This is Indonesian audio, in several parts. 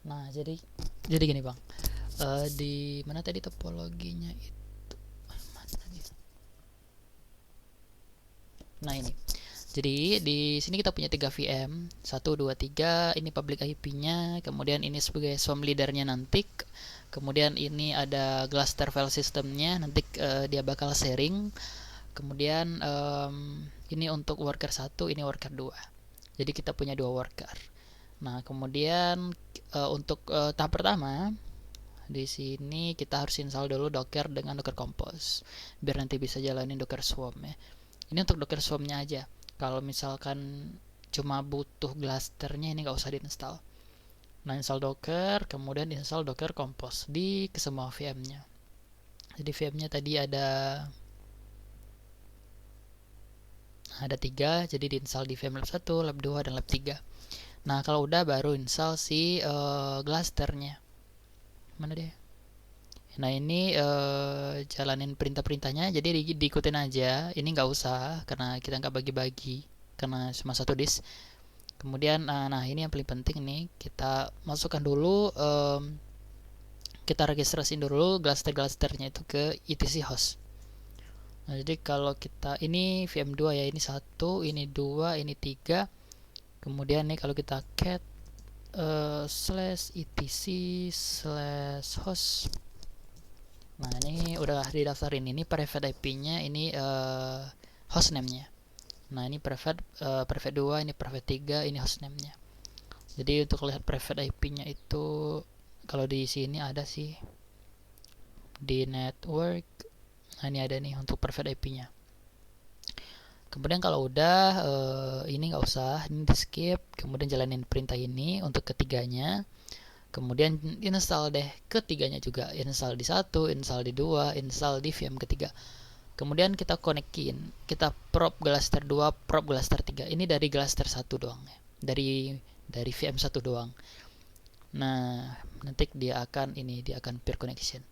Nah, jadi gini Bang. Di mana tadi topologinya itu? Mana dia? Nah, ini. Jadi di sini kita punya 3 VM, 1 2 3, ini public IP-nya, kemudian ini sebagai swarm leader-nya nanti. Kemudian ini ada cluster file system-nya, nanti dia bakal sharing. Kemudian ini untuk worker 1, ini worker 2. Jadi kita punya 2 worker. Nah, kemudian untuk tahap pertama di sini kita harus install dulu Docker dengan Docker Compose biar nanti bisa jalanin Docker Swarm ya. Ini untuk Docker Swarm-nya aja. Kalau misalkan cuma butuh clusternya ini nggak usah diinstal. Nah, install Docker, kemudian install Docker Compose di ke semua VM-nya. Jadi VM-nya tadi ada 3, jadi diinstal di VM Lab 1, Lab 2, dan Lab 3. Nah, kalau udah baru install si clusternya. Mana deh? Nah, ini jalanin perintah-perintahnya, jadi diikutin aja. Ini nggak usah, karena kita nggak bagi-bagi, karena cuma satu disk. Kemudian, nah ini yang paling penting nih, kita masukkan dulu, kita registrasiin dulu cluster-clusternya itu ke etc host. Nah, jadi kalau kita, ini VM2 ya, ini 1, ini 2, ini 3. Kemudian nih kalau kita cat slash etc/host. Nah, ini udah didaftarin, ini private IP-nya, ini hostname-nya. Nah, ini private 2, ini private 3, ini hostname-nya. Jadi untuk lihat private IP-nya itu kalau di sini ada sih di network. Nah, ini ada nih untuk private IP-nya. Kemudian kalau udah ini nggak usah, ini di skip. Kemudian jalanin perintah ini untuk ketiganya. Kemudian install deh ketiganya juga, install di 1, install di 2, install di VM ketiga. Kemudian kita konekin, kita prop cluster 2, prop cluster 3. Ini dari cluster 1 doang ya. Dari VM 1 doang. Nah, nanti dia akan peer connection.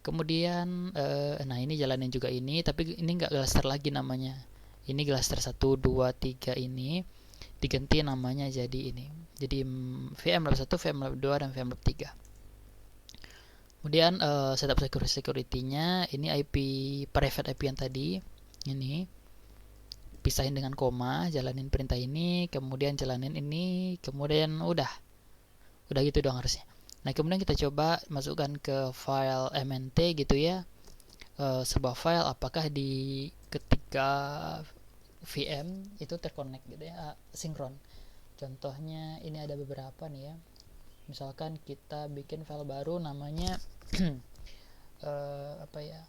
Kemudian nah ini jalanin juga ini, tapi ini enggak cluster lagi namanya. Ini cluster 1 2 3 ini diganti namanya jadi ini. Jadi VM Lab 1, VM Lab 2, dan VM Lab 3. Kemudian setup security-nya ini IP private IP yang tadi ini pisahin dengan koma, jalanin perintah ini, kemudian jalanin ini, kemudian udah gitu doang harusnya. Nah, kemudian kita coba masukkan ke file mnt gitu ya, sebuah file apakah di ketika VM itu terconnect gitu ya, sinkron. Contohnya ini ada beberapa nih ya. Misalkan kita bikin file baru namanya apa ya,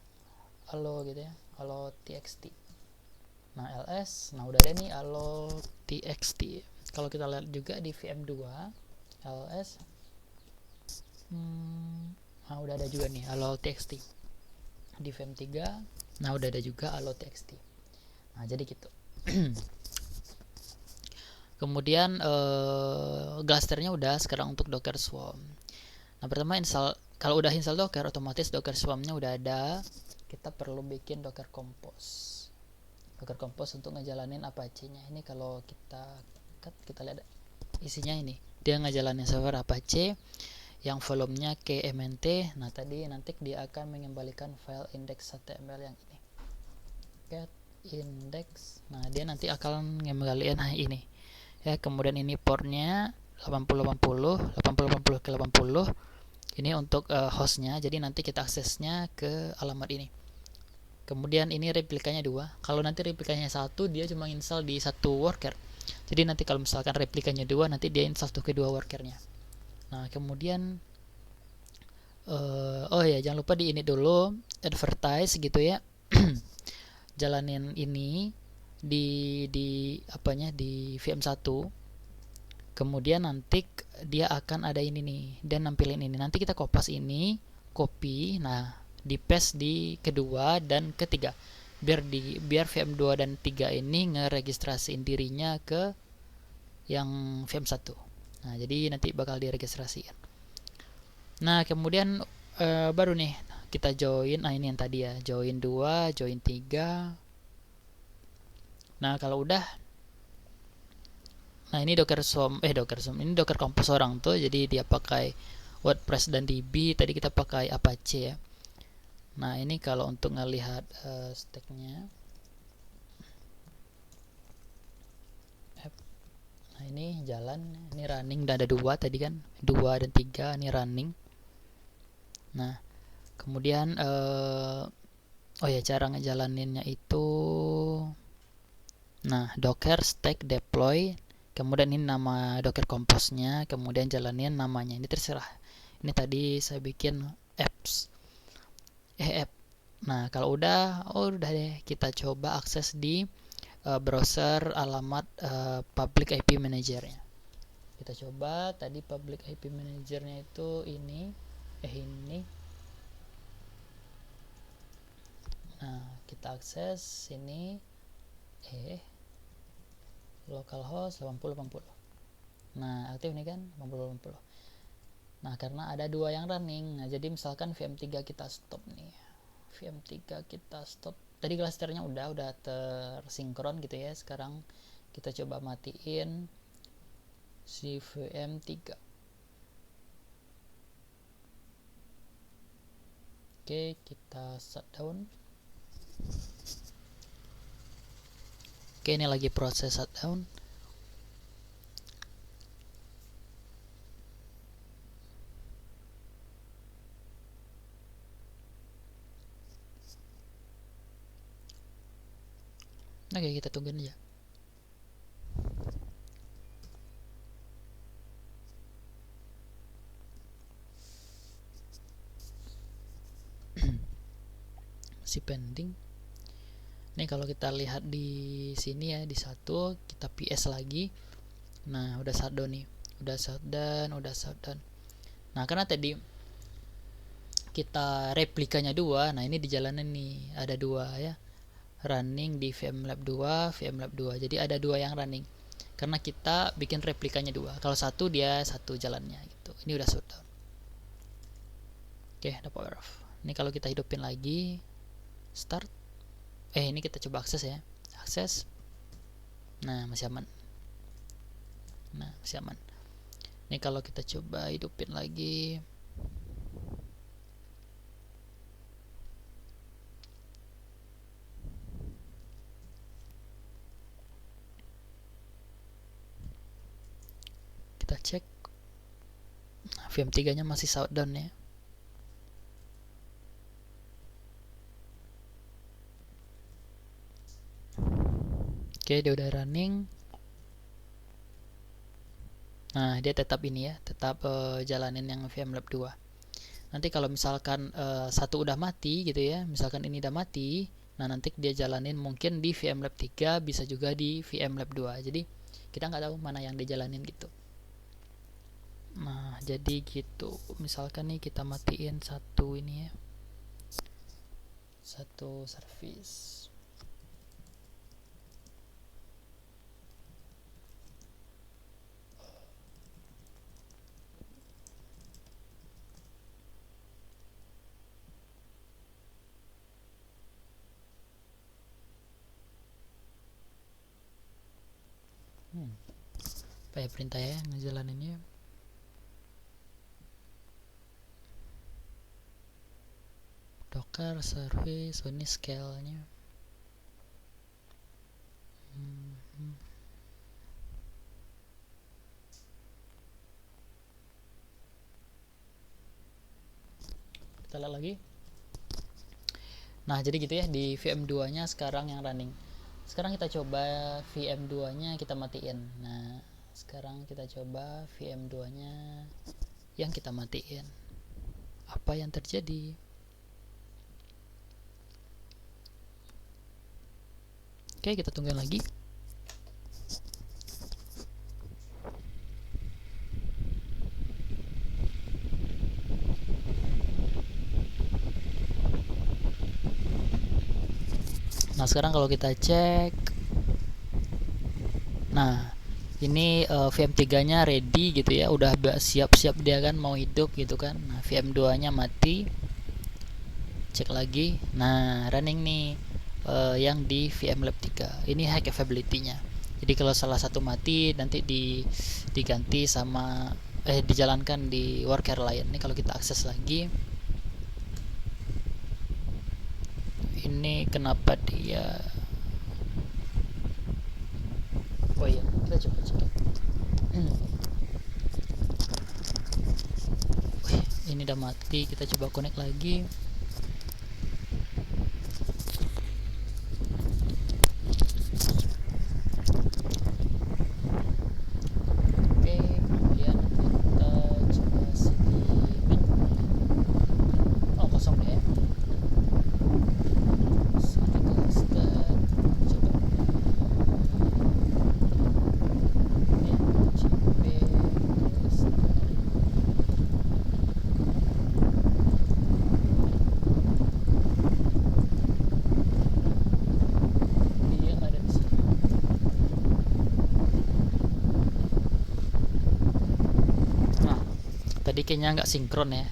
allo gitu ya, allo txt. Nah, ls, nah udah ada nih allo txt. Kalau kita lihat juga di VM2 ls, nah udah ada juga nih allo txt. Di VM3, nah udah ada juga allo txt. Nah, jadi gitu. Kemudian clusternya udah. Sekarang untuk Docker Swarm. Nah, pertama install, kalau udah install Docker, otomatis Docker Swarm-nya udah ada. Kita perlu bikin Docker Compose. Docker Compose untuk ngejalanin Apache-nya. Ini kalau kita lihat isinya ini. Dia ngejalanin server Apache yang volumenya kmnt. Nah, tadi nanti dia akan mengembalikan file index.html yang ini. Get index. Nah, dia nanti akan ngembalikan ini. Ya, kemudian ini portnya 8080 ke 80. Ini untuk hostnya, jadi nanti kita aksesnya ke alamat ini. Kemudian ini replikanya 2. Kalau nanti replikanya 1, dia cuma install di satu worker. Jadi nanti kalau misalkan replikanya 2, nanti dia install tuh kedua workernya. Nah, kemudian oh ya, jangan lupa di ini dulu advertise gitu ya. Jalanin ini di apanya, di VM1. Kemudian nanti dia akan ada ini nih, dan nampilin ini. Nanti kita kopas ini, copy, nah di paste di kedua dan ketiga, biar VM2 dan 3 ini ngeregistrasiin dirinya ke yang VM1. Nah, jadi nanti bakal diregistrasiin. Nah, kemudian baru nih kita join. Nah, ini yang tadi ya, join 2, join 3. Nah, kalau udah Nah ini Docker Swarm, ini Docker Compose orang tuh, jadi dia pakai WordPress dan DB. Tadi kita pakai Apache ya. Nah ini kalau untuk ngelihat stacknya, nah ini jalan, ini running, dan ada 2 tadi kan, 2 dan 3 ini running. Nah kemudian oh ya, cara ngejalaninnya itu, nah docker stack deploy, kemudian ini nama Docker Compose-nya, kemudian jalanin namanya, ini terserah. Ini tadi saya bikin apps app. Nah kalau udah, udah deh, kita coba akses di browser alamat public IP manager-nya. Kita coba tadi public IP manager-nya itu ini. Nah kita akses ini, localhost 8080. Nah aktif nih kan 8080. Nah karena ada 2 yang running, nah jadi misalkan VM3 kita stop nih, VM3 kita stop. Tadi clusternya udah tersinkron gitu ya. Sekarang kita coba matiin si VM3. Oke, kita shutdown. Oke, ini lagi proses shutdown. Oke, kita tungguin aja. Masih pending. Nih kalau kita lihat di sini ya, di satu kita PS lagi. Nah udah shutdown nih, udah shutdown. Nah karena tadi kita replikanya 2, nah ini di jalanan nih ada 2 ya, running di VMlab 2. Jadi ada 2 yang running karena kita bikin replikanya 2. Kalau satu dia satu jalannya gitu. Ini udah shutdown. Oke, ada power off. Ini kalau kita hidupin lagi, start. Ini kita coba akses ya. Akses. Nah, masih aman. Ini kalau kita coba hidupin lagi. Kita cek. Nah, VM3-nya masih shutdown ya. Oke, dia udah running. Nah, dia tetap ini ya, tetap jalanin yang VMlab 2. Nanti kalau misalkan satu udah mati gitu ya, misalkan ini udah mati, nah nanti dia jalanin mungkin di VMlab 3, bisa juga di VMlab 2. Jadi kita nggak tahu mana yang dijalanin gitu. Nah, jadi gitu. Misalkan nih kita matiin satu ini ya, satu service. Apa ya perintah ya ngejalaninnya? Docker service, ini scale-nya. Kita lihat lagi. Nah, jadi gitu ya, di VM2-nya sekarang yang running. Sekarang kita coba VM2-nya kita matiin. Nah, sekarang kita coba VM2-nya yang kita matiin. Apa yang terjadi? Oke, kita tungguin lagi. Nah, sekarang kalau kita cek, nah ini VM3-nya ready gitu ya, udah siap-siap dia kan mau hidup gitu kan. Nah, VM2-nya mati. Cek lagi. Nah, running nih yang di VMlab 3. Ini high capability-nya. Jadi kalau salah satu mati nanti diganti sama dijalankan di worker lain. Ini kalau kita akses lagi, ini kenapa dia, oh iya kita coba cek. Wih, ini udah mati, kita coba connect lagi. Oke, kemudian kita coba sini. Oh, kosong deh. Sini cluster, coba ini CP cluster. Dia ada di sini. Nah, tadi kayaknya nggak sinkron ya.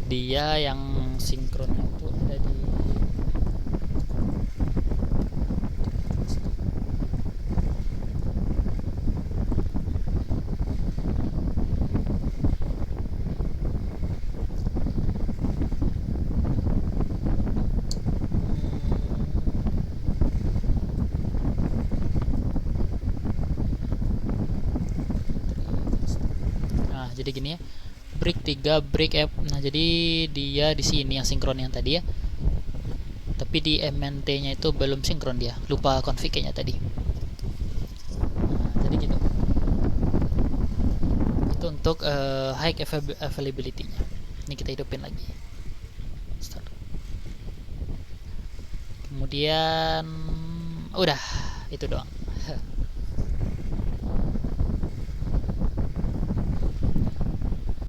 Dia yang sinkronnya itu ada di nah, jadi gini ya. Break 3 break app. Nah, jadi dia di sini yang sinkron yang tadi ya. Tapi di MNT-nya itu belum sinkron, dia lupa config kayaknya tadi. Nah, jadi gitu. Itu untuk high availability-nya. Ini kita hidupin lagi. Start. Kemudian udah itu doang.